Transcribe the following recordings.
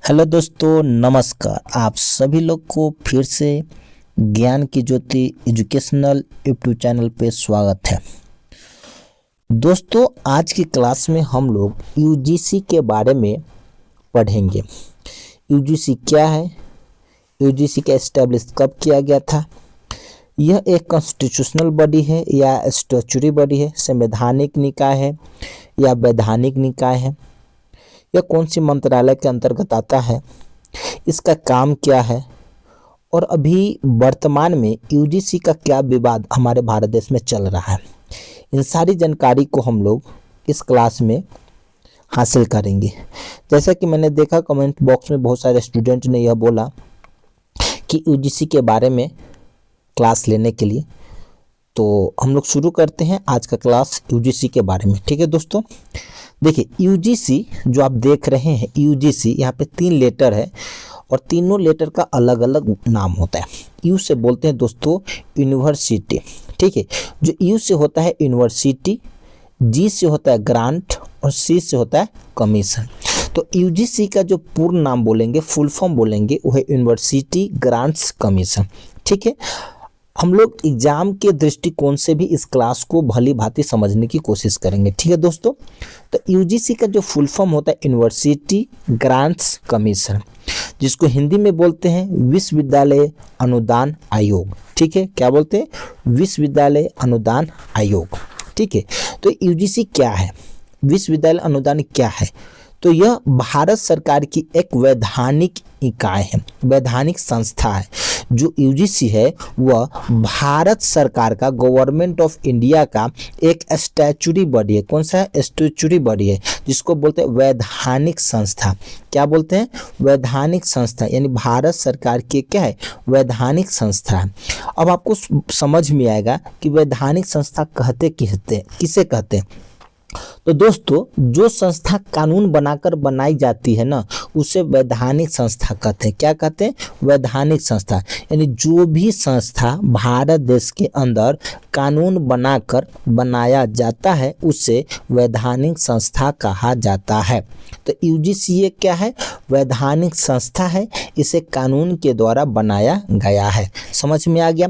Hello दोस्तों, नमस्कार। आप सभी लोग को फिर से ज्ञान की ज्योति एजुकेशनल यूट्यूब चैनल पे स्वागत है। दोस्तों, आज की क्लास में हम लोग यूजीसी के बारे में पढ़ेंगे। यूजीसी क्या है, यूजीसी का एस्टेब्लिश कब किया गया था, यह एक कॉन्स्टिट्यूशनल बॉडी है या स्टैट्यूटरी बॉडी है, संवैधानिक निकाय है या वैधानिक निकाय है, यह कौन सी मंत्रालय के अंतर्गत आता है, इसका काम क्या है और अभी वर्तमान में यूजीसी का क्या विवाद हमारे भारत देश में चल रहा है। इन सारी जानकारी को हम लोग इस क्लास में हासिल करेंगे। जैसा कि मैंने देखा कमेंट बॉक्स में बहुत सारे स्टूडेंट ने यह बोला कि यूजीसी के बारे में क्लास लेने के लिए, तो हम लोग शुरू करते हैं आज का क्लास यूजीसी के बारे में। ठीक है दोस्तों, देखिए यूजीसी जो आप देख रहे हैं, यूजीसी यहाँ पे 3 लेटर है और तीनों लेटर का अलग अलग नाम होता है। यू से बोलते हैं दोस्तों यूनिवर्सिटी, ठीक है। जो यू से होता है यूनिवर्सिटी, जी से होता है ग्रांट और सी से होता है कमीशन। तो यूजीसी का जो पूर्ण नाम बोलेंगे, फुल फॉर्म बोलेंगे, वो है यूनिवर्सिटी ग्रांट्स कमीशन। ठीक है, हम लोग एग्जाम के दृष्टिकोण से भी इस क्लास को भली भांति समझने की कोशिश करेंगे। ठीक है दोस्तों, तो यूजीसी का जो फुल फॉर्म होता है यूनिवर्सिटी ग्रांट्स कमीशन, जिसको हिंदी में बोलते हैं विश्वविद्यालय अनुदान आयोग। ठीक है, क्या बोलते हैं? विश्वविद्यालय अनुदान आयोग। ठीक है, तो यूजीसी क्या है, विश्वविद्यालय अनुदान क्या है? तो यह भारत सरकार की एक वैधानिक इकाई है, वैधानिक संस्था है। जो यूजीसी है वह भारत सरकार का, गवर्नमेंट ऑफ इंडिया का एक स्टैट्यूटरी बॉडी है। कौन सा है? स्टैट्यूटरी बॉडी है, जिसको बोलते हैं वैधानिक संस्था। क्या बोलते हैं? वैधानिक संस्था, यानी भारत सरकार की क्या है? वैधानिक संस्था है। अब आपको समझ में आएगा कि वैधानिक संस्था किसे कहते हैं। तो दोस्तों, जो संस्था कानून बनाकर बनाई जाती है ना, उसे वैधानिक संस्था कहते हैं। क्या कहते हैं? वैधानिक संस्था। यानी जो भी संस्था भारत देश के अंदर कानून बनाकर बनाया जाता है उसे वैधानिक संस्था कहा जाता है। तो यूजीसी ये क्या है? वैधानिक संस्था है, इसे कानून के द्वारा बनाया गया है। समझ में आ गया?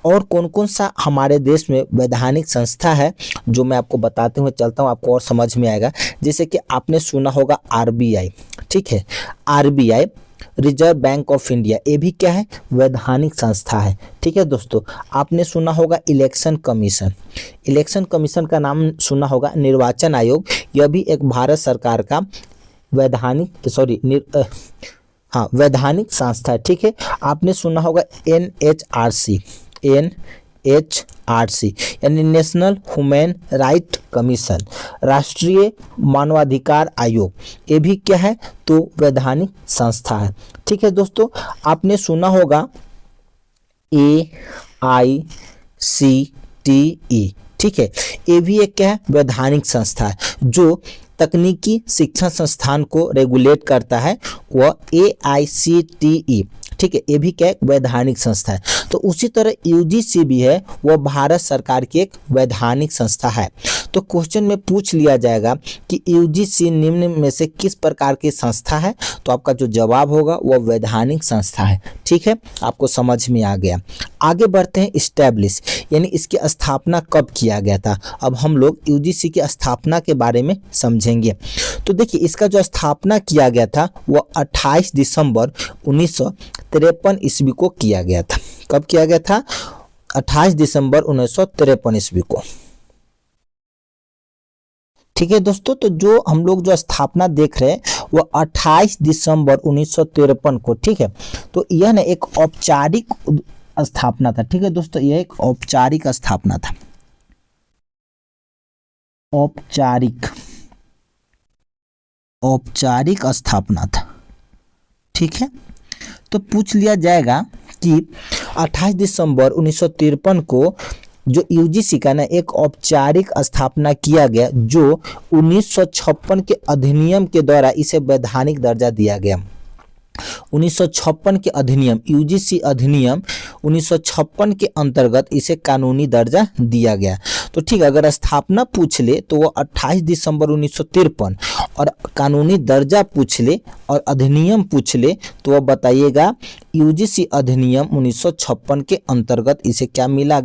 और कौन कौन सा हमारे देश में वैधानिक संस्था है जो मैं आपको बताते हुए चलता हूँ, आपको और समझ में आएगा। जैसे कि आपने सुना होगा आरबीआई, ठीक है, RBI reserve bank of India, ये भी क्या है? वैधानिक संस्था है। ठीक है दोस्तों, आपने सुना होगा इलेक्शन कमीशन, इलेक्शन कमीशन का नाम सुना होगा, निर्वाचन आयोग, यह भी एक भारत सरकार का वैधानिक संस्था है। ठीक है, आपने सुना होगा एनएचआरसी, एनएचआरसी यानी नेशनल ह्यूमन राइट कमीशन, राष्ट्रीय मानवाधिकार आयोग, ये भी क्या है? तो वैधानिक संस्था है। ठीक है दोस्तों, आपने सुना होगा AICTE, ठीक है, ये भी एक क्या है? वैधानिक संस्था है। जो तकनीकी शिक्षण संस्थान को रेगुलेट करता है वह AICTE, ठीक है, ये भी क्या है? वैधानिक संस्था है। तो उसी तरह यूजीसी भी है, वह भारत सरकार की एक वैधानिक संस्था है। तो क्वेश्चन में पूछ लिया जाएगा कि यूजीसी निम्न में से किस प्रकार की संस्था है, तो आपका जो जवाब होगा वह वैधानिक संस्था है। ठीक है, आपको समझ में आ गया। आगे बढ़ते हैं, इस्टेब्लिश यानी इसकी स्थापना कब किया गया था। अब हम लोग यूजीसी की स्थापना के बारे में समझेंगे। तो देखिए, इसका जो स्थापना किया गया था वह 28 दिसंबर 1953 ईस्वी को किया गया था। कब किया गया था? 28 दिसंबर 1953 ईस्वी को। ठीक है दोस्तों, तो जो हम लोग जो स्थापना देख रहे हैं वो 28 दिसंबर 1953 को, ठीक है। तो यह ना एक औपचारिक स्थापना था। ठीक है दोस्तों, यह एक औपचारिक स्थापना था, औपचारिक स्थापना था। ठीक है, तो पूछ लिया जाएगा कि 28 दिसंबर 1953 को जो यूजीसी का ना एक औपचारिक स्थापना किया गया, जो 1956 के अधिनियम के द्वारा इसे वैधानिक दर्जा दिया गया। 1956 के अधिनियम, यूजीसी अधिनियम 1956 के अंतर्गत इसे कानूनी दर्जा दिया गया। तो ठीक है, अगर स्थापना पूछ ले तो वो 28 दिसंबर 1953 और कानूनी दर्जा पूछ ले और अधिनियम पूछ ले तो वह बताइएगा यूजीसी अधिनियम 1956 के अंतर्गत इसे क्या मिला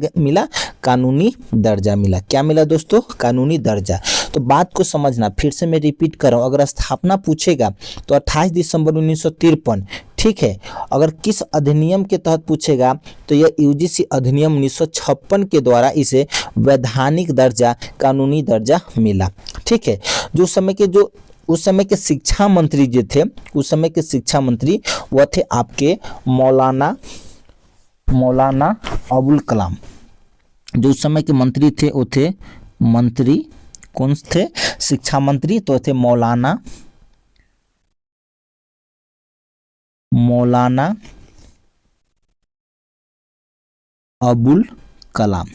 कानूनी दर्जा मिला। क्या मिला दोस्तों? कानूनी दर्जा। तो बात को समझना, फिर से मैं रिपीट कर रहा हूँ, अगर स्थापना पूछेगा तो 28 दिसंबर 1953, ठीक है। अगर किस अधिनियम के तहत पूछेगा तो यह यूजीसी अधिनियम 1956 के द्वारा इसे वैधानिक दर्जा, कानूनी दर्जा मिला, ठीक है। उस समय के शिक्षा मंत्री जो थे, उस समय के शिक्षा मंत्री वह थे आपके मौलाना अबुल कलाम। जो उस समय के मंत्री थे वो थे मंत्री, कौन थे? शिक्षा मंत्री तो थे मौलाना अबुल कलाम।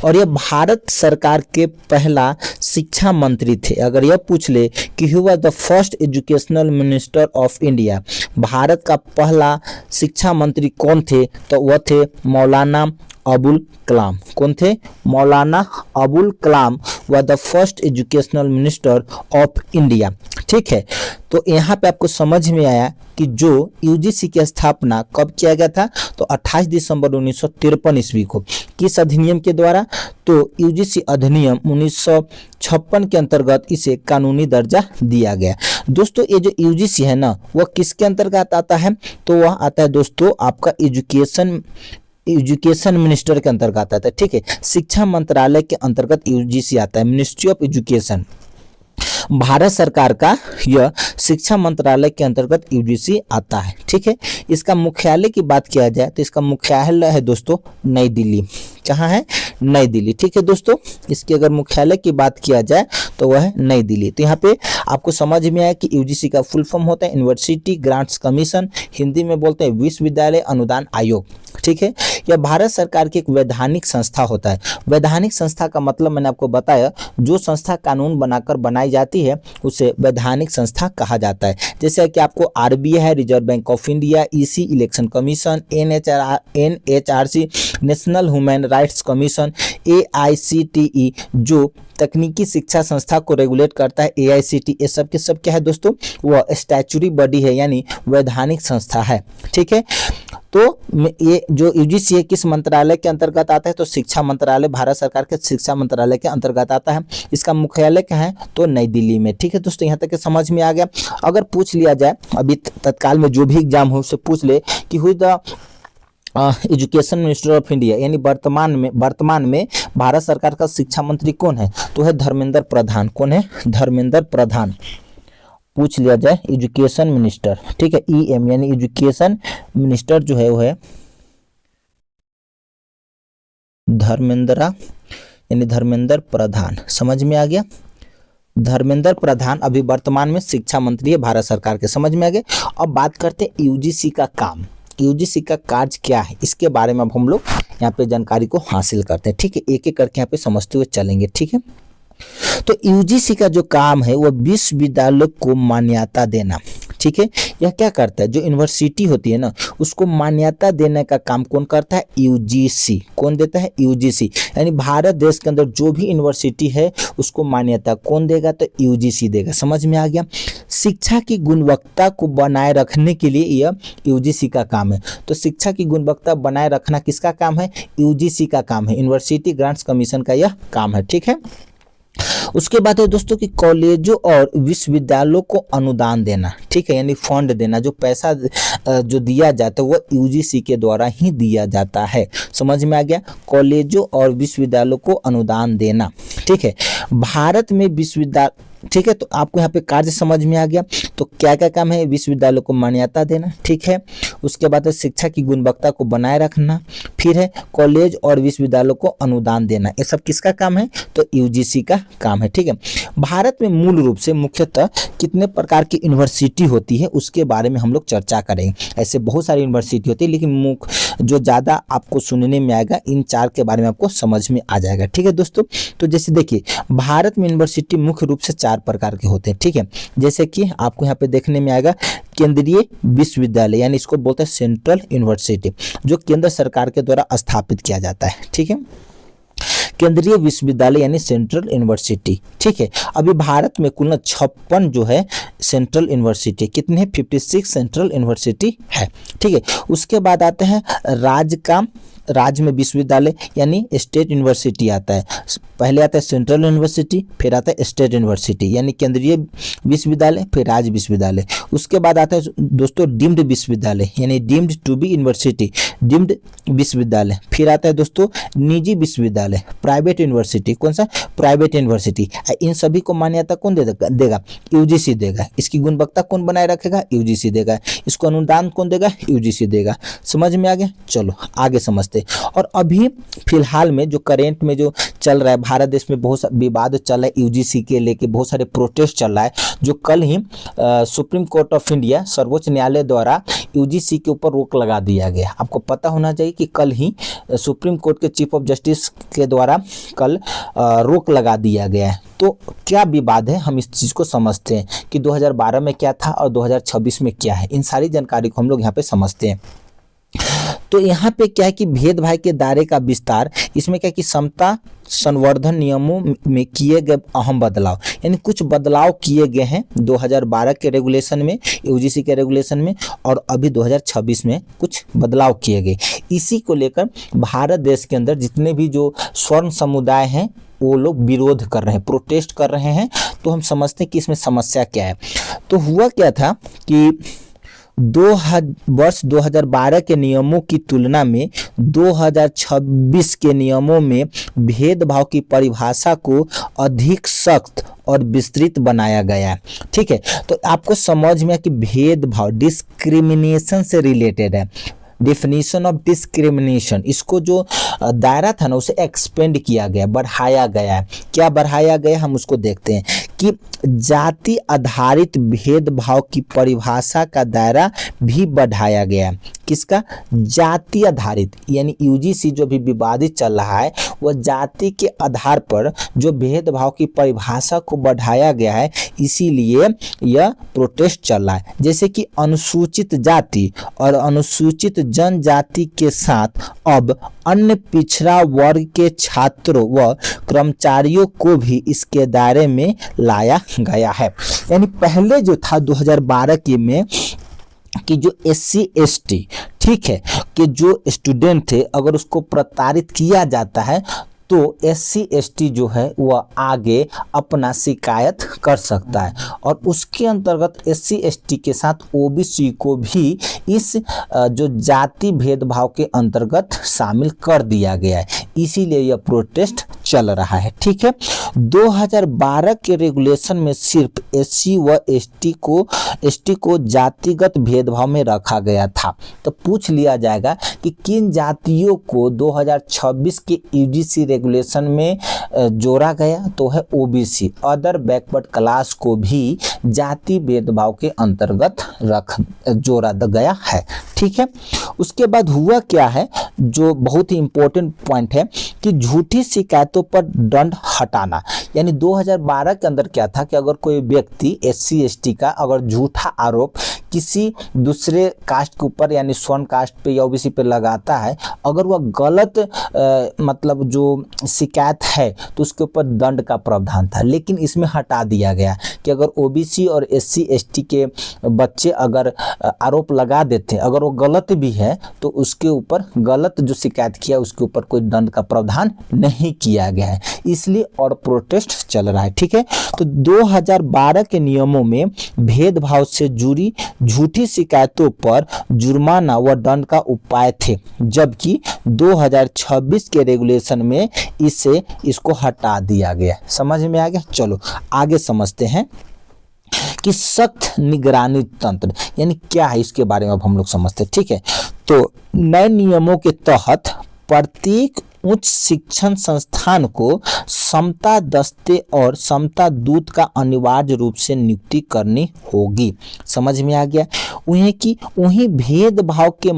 और यह भारत सरकार के पहला शिक्षा मंत्री थे। अगर यह पूछ ले कि who was the first educational minister of India, Bharat का पहला शिक्षा मंत्री कौन थे, तो वह थे मौलाना अबुल कलाम। कौन थे? मौलाना अबुल कलाम व the first educational minister of India, ठीक है। तो यहाँ पे आपको समझ में आया कि जो यूजीसी की स्थापना कब किया गया था, तो 28 दिसंबर 1953 ईस्वी को। किस अधिनियम के द्वारा? तो यूजीसी अधिनियम 1956 के अंतर्गत इसे कानूनी दर्जा दिया गया। दोस्तों ये जो यूजीसी है ना, वह किसके अंतर्गत आता है? तो वह आता है दोस्तों आपका एजुकेशन मिनिस्टर के अंतर्गत आता है, ठीक है। शिक्षा मंत्रालय के अंतर्गत यूजीसी आता है, मिनिस्ट्री ऑफ एजुकेशन। भारत सरकार का यह शिक्षा मंत्रालय के अंतर्गत यूजीसी आता है, ठीक है। इसका मुख्यालय की बात किया जाए तो इसका मुख्यालय है दोस्तों नई दिल्ली। कहाँ है? नई दिल्ली, ठीक है दोस्तों। इसके अगर मुख्यालय की बात किया जाए तो वह है नई दिल्ली। तो यहाँ पे आपको समझ में आया कि यूजीसी का फुल फॉर्म होता है यूनिवर्सिटी ग्रांट्स कमीशन, हिंदी में बोलते हैं विश्वविद्यालय अनुदान आयोग, ठीक है। यह भारत सरकार की एक वैधानिक संस्था होता है। वैधानिक संस्था का मतलब मैंने आपको बताया, जो संस्था कानून बनाकर बनाई जाती है उसे वैधानिक संस्था कहा जाता है। जैसे कि आपको आरबीआई है, reserve bank of India, EC election commission, NHRC national human rights commission, AICTE जो तकनीकी शिक्षा संस्था को रेगुलेट करता है, एआईसीटी, ये सब के सब क्या है दोस्तों? वह स्टैच्यूटरी बॉडी है, यानी वैधानिक संस्था है, ठीक है। तो ये जो यूजीसी है किस मंत्रालय के अंतर्गत आता है? तो शिक्षा मंत्रालय, भारत सरकार के शिक्षा मंत्रालय के अंतर्गत आता है। इसका मुख्यालय कहाँ है? तो नई दिल्ली में, ठीक है दोस्तों। यहाँ तक के समझ में आ गया। अगर पूछ लिया जाए अभी तत्काल में जो भी एग्जाम हो उससे पूछ ले कि who is the education minister of India, यानी वर्तमान में भारत सरकार का शिक्षा मंत्री कौन है? तो है धर्मेंद्र प्रधान। कौन है? धर्मेंद्र प्रधान। पूछ लिया जाए एजुकेशन मिनिस्टर, ठीक है, ईएम यानी एजुकेशन मिनिस्टर जो है वो है धर्मेंद्र प्रधान। समझ में आ गया? धर्मेंद्र प्रधान अभी वर्तमान में शिक्षा मंत्री है भारत सरकार के। समझ में आ गया? अब बात करते हैं यूजीसी का काम, यूजीसी का कार्य क्या है, इसके बारे में अब हम लोग यहाँ पे जानकारी को हासिल करते हैं, ठीक है। एक एक करके यहाँ पे समझते हुए चलेंगे, ठीक है। तो यूजीसी का जो काम है वह विश्वविद्यालय को मान्यता देना, ठीक है। यह क्या करता है? जो यूनिवर्सिटी होती है ना उसको मान्यता देने का काम कौन करता है? यूजीसी। कौन देता है? यूजीसी। यानी भारत देश के अंदर जो भी यूनिवर्सिटी है उसको मान्यता कौन देगा? तो यूजीसी देगा। समझ में आ गया? शिक्षा की गुणवत्ता को बनाए रखने के लिए यह यूजीसी का काम है। तो शिक्षा की गुणवत्ता बनाए रखना किसका काम है? यूजीसी का काम है, यूनिवर्सिटी ग्रांट्स कमीशन का यह काम है, ठीक है। उसके बाद है दोस्तों कि कॉलेजों और विश्वविद्यालयों को अनुदान देना, ठीक है, यानी फंड देना। जो पैसा जो दिया जाता है वह यूजीसी के द्वारा ही दिया जाता है। समझ में आ गया? कॉलेजों और विश्वविद्यालयों को अनुदान देना, ठीक है। भारत में विश्वविद्यालय, ठीक है। तो आपको यहाँ पे कार्य समझ में आ गया। तो क्या क्या काम है? विश्वविद्यालय को मान्यता देना, ठीक है। उसके बाद है शिक्षा की गुणवत्ता को बनाए रखना, फिर है कॉलेज और विश्वविद्यालयों को अनुदान देना। ये सब किसका काम है? तो यूजीसी का काम है, ठीक है। भारत में मूल रूप से मुख्यतः कितने प्रकार की यूनिवर्सिटी होती है उसके बारे में हम लोग चर्चा करेंगे। ऐसे बहुत सारी यूनिवर्सिटी होती है, लेकिन मुख्य जो ज़्यादा आपको सुनने में आएगा इन चार के बारे में आपको समझ में आ जाएगा, ठीक है दोस्तों। तो जैसे देखिए भारत में यूनिवर्सिटी मुख्य रूप से चार प्रकार के होते हैं, ठीक है। जैसे कि आपको यहाँ पे देखने में आएगा केंद्रीय विश्वविद्यालय, यानी इसको बोलते हैं सेंट्रल यूनिवर्सिटी, जो केंद्र सरकार के द्वारा स्थापित किया जाता है, ठीक है। केंद्रीय विश्वविद्यालय यानी सेंट्रल यूनिवर्सिटी। ठीक है, अभी भारत में कुल 56 जो है सेंट्रल यूनिवर्सिटी, कितने हैं 56 सेंट्रल यूनिवर्सिटी है। ठीक है, उसके बाद आते हैं राज्य में विश्वविद्यालय यानी स्टेट यूनिवर्सिटी आता है। पहले आता है सेंट्रल यूनिवर्सिटी, फिर आता है स्टेट यूनिवर्सिटी यानी केंद्रीय विश्वविद्यालय, फिर राज्य विश्वविद्यालय। उसके बाद आता है दोस्तों डीम्ड विश्वविद्यालय यानी deemed to be university, deemed विश्वविद्यालय। फिर आता है दोस्तों निजी विश्वविद्यालय, प्राइवेट यूनिवर्सिटी। कौन सा? Private university. इन सभी को मान्यता कौन देगा? यूजीसी देगा। इसकी गुणवत्ता कौन बनाए रखेगा? यूजीसी देगा। इसको अनुदान कौन देगा? यूजीसी देगा। समझ में आ गया? चलो आगे समझते। और अभी फिलहाल में जो करेंट में जो चल रहा है, भारत देश में बहुत विवाद चल रहा है यूजीसी के लेके, बहुत सारे प्रोटेस्ट चल रहा है, जो कल ही सुप्रीम कोर्ट ऑफ इंडिया, सर्वोच्च न्यायालय द्वारा यूजीसी के ऊपर रोक लगा दिया गया। आपको पता होना चाहिए कि कल ही सुप्रीम कोर्ट के चीफ ऑफ जस्टिस के द्वारा कल रोक लगा दिया गया है। तो क्या विवाद है, हम इस चीज़ को समझते हैं कि 2012 में क्या था और 2026 में क्या है। इन सारी जानकारी को हम लोग यहाँ पे समझते हैं। तो यहाँ पे क्या है कि भेदभाव के दायरे का विस्तार, इसमें क्या है कि समता संवर्धन नियमों में किए गए अहम बदलाव, यानी कुछ बदलाव किए गए हैं 2012 के रेगुलेशन में, यूजीसी के रेगुलेशन में, और अभी 2026 में कुछ बदलाव किए गए। इसी को लेकर भारत देश के अंदर जितने भी जो स्वर्ण समुदाय हैं वो लोग विरोध कर रहे हैं, प्रोटेस्ट कर रहे हैं। तो हम समझते हैं कि इसमें समस्या क्या है। तो हुआ क्या था कि वर्ष 2012 के नियमों की तुलना में 2026 के नियमों में भेदभाव की परिभाषा को अधिक सख्त और विस्तृत बनाया गया है। ठीक है, तो आपको समझ में कि भेदभाव डिस्क्रिमिनेशन से रिलेटेड है। डेफिनेशन ऑफ डिस्क्रिमिनेशन, इसको जो दायरा था ना उसे एक्सपेंड किया गया, बढ़ाया गया है। क्या बढ़ाया गया हम उसको देखते हैं कि जाति आधारित भेदभाव की परिभाषा का दायरा भी बढ़ाया गया है। किसका? जाति आधारित, यानी यूजीसी जो भी विवादित चल रहा है वह जाति के आधार पर जो भेदभाव की परिभाषा को बढ़ाया गया है, इसीलिए यह प्रोटेस्ट चल रहा है। जैसे कि अनुसूचित जाति और अनुसूचित जनजाति के साथ अब अन्य पिछड़ा वर्ग के छात्रों व कर्मचारियों को भी इसके दायरे में लाया गया है। यानी पहले जो था 2012 के में कि जो SC ST, ठीक है, कि जो स्टूडेंट थे अगर उसको प्रताड़ित किया जाता है तो SC ST जो है वह आगे अपना शिकायत कर सकता है, और उसके अंतर्गत SC ST के साथ OBC को भी इस जो जाति भेदभाव के अंतर्गत शामिल कर दिया गया है। इसीलिए यह प्रोटेस्ट चल रहा है। ठीक है, 2012 के रेगुलेशन में सिर्फ SC व ST को जातिगत भेदभाव में रखा गया था। तो पूछ लिया जाएगा कि किन जातियों को 2026 के यूजीसी रेगुलेशन में जोड़ा गया, तो है OBC, अदर बैकवर्ड क्लास को भी जाति भेदभाव के अंतर्गत जोड़ा गया है। ठीक है, उसके बाद हुआ क्या है, जो बहुत ही इंपॉर्टेंट पॉइंट है कि झूठी शिकायतों पर दंड हटाना। यानी 2012 के अंदर क्या था कि अगर कोई व्यक्ति SC ST का अगर झूठा आरोप किसी दूसरे कास्ट के ऊपर यानी स्वर्ण कास्ट पे या OBC पे लगाता है, अगर वह गलत मतलब जो शिकायत है तो उसके ऊपर दंड का प्रावधान था। लेकिन इसमें हटा दिया गया कि अगर OBC और SC ST के बच्चे अगर आरोप लगा देते हैं, अगर वो गलत भी है तो उसके ऊपर गलत जो शिकायत किया उसके ऊपर कोई दंड का प्रावधान नहीं किया गया है, इसलिए और प्रोटेस्ट चल रहा है। ठीक है, तो 2012 के नियमों में भेदभाव से जुड़ी झूठी शिकायतों पर जुर्माना व दंड का उपाय थे, जबकि 2026 के रेगुलेशन में इसको हटा दिया गया। समझ में आ गया? चलो आगे समझते हैं कि सख्त निगरानी तंत्र यानी क्या है, इसके बारे में अब हम लोग समझते हैं। ठीक है, तो नए नियमों के तहत प्रत्येक उच्च शिक्षण संस्थान को समता दस्ते और समता दूत का अनिवार्य रूप से नियुक्ति करनी होगी। समझ में आ गया? वहीं भेदभाव के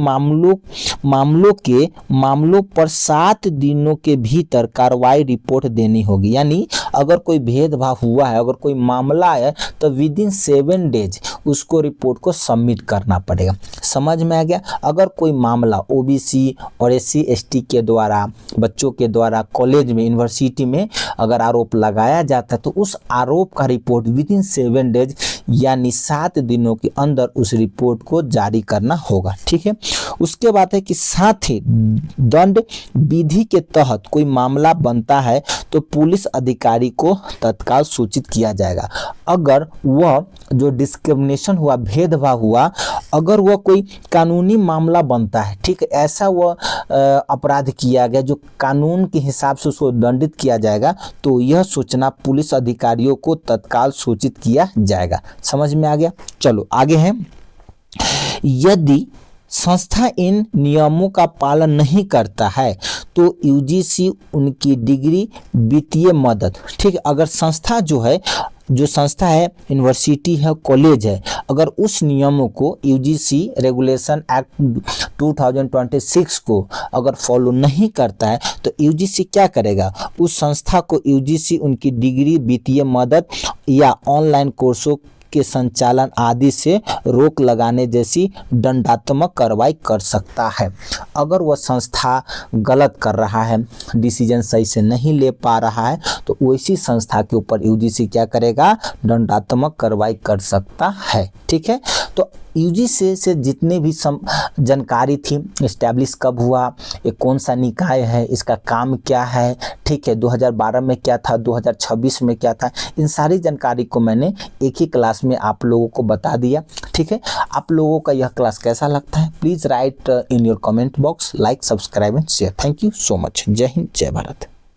मामलों पर 7 दिनों के भीतर कार्रवाई रिपोर्ट देनी होगी। यानी अगर कोई भेदभाव हुआ है, अगर कोई मामला है, तो विदिन 7 डेज उसको रिपोर्ट को सबमिट करना पड़ेगा। समझ में आ गया। अगर कोई मामला ओबीसी और SC ST के द्वारा, बच्चों के द्वारा कॉलेज में, यूनिवर्सिटी में अगर आरोप लगाया जाता है तो उस आरोप का रिपोर्ट विदिन 7 डेज यानी 7 दिनों के अंदर उस रिपोर्ट को जारी करना होगा। ठीक है। उसके बाद है कि साथ ही दंड विधि के तहत कोई मामला बनता है तो पुलिस अधिकारी को तत्काल सूचित किया जाएगा। अगर वह जो डिस्क्रिमिनेशन हुआ, भेदभाव हुआ, अगर वह कोई कानूनी मामला बनता है, ठीक है, ऐसा वह अपराध किया गया जो कानून के हिसाब से उसको दंडित किया जाएगा, तो यह सूचना पुलिस अधिकारियों को तत्काल सूचित किया जाएगा। समझ में आ गया। चलो आगे है। यदि संस्था इन नियमों का पालन नहीं करता है तो UGC उनकी डिग्री, वित्तीय मदद, ठीक है, अगर संस्था जो संस्था है, यूनिवर्सिटी है, कॉलेज है, अगर उस नियमों को UGC रेगुलेशन एक्ट 2026 को अगर फॉलो नहीं करता है तो UGC क्या करेगा, उस संस्था को UGC उनकी डिग्री, वित्तीय मदद या ऑनलाइन कोर्सों के संचालन आदि से रोक लगाने जैसी दंडात्मक कार्रवाई कर सकता है। अगर वह संस्था गलत कर रहा है, डिसीजन सही से नहीं ले पा रहा है, तो वैसी संस्था के ऊपर UGC क्या करेगा, दंडात्मक कार्रवाई कर सकता है। ठीक है। तो UGC से जितने भी जानकारी थी, इस्टेब्लिश कब हुआ, ये कौन सा निकाय है, इसका काम क्या है, ठीक है, 2012 में क्या था, 2026 में क्या था, इन सारी जानकारी को मैंने एक ही क्लास में आप लोगों को बता दिया। ठीक है। आप लोगों का यह क्लास कैसा लगता है, please write in your comment box, like, subscribe and share. Thank you so much. जय हिंद, जय भारत।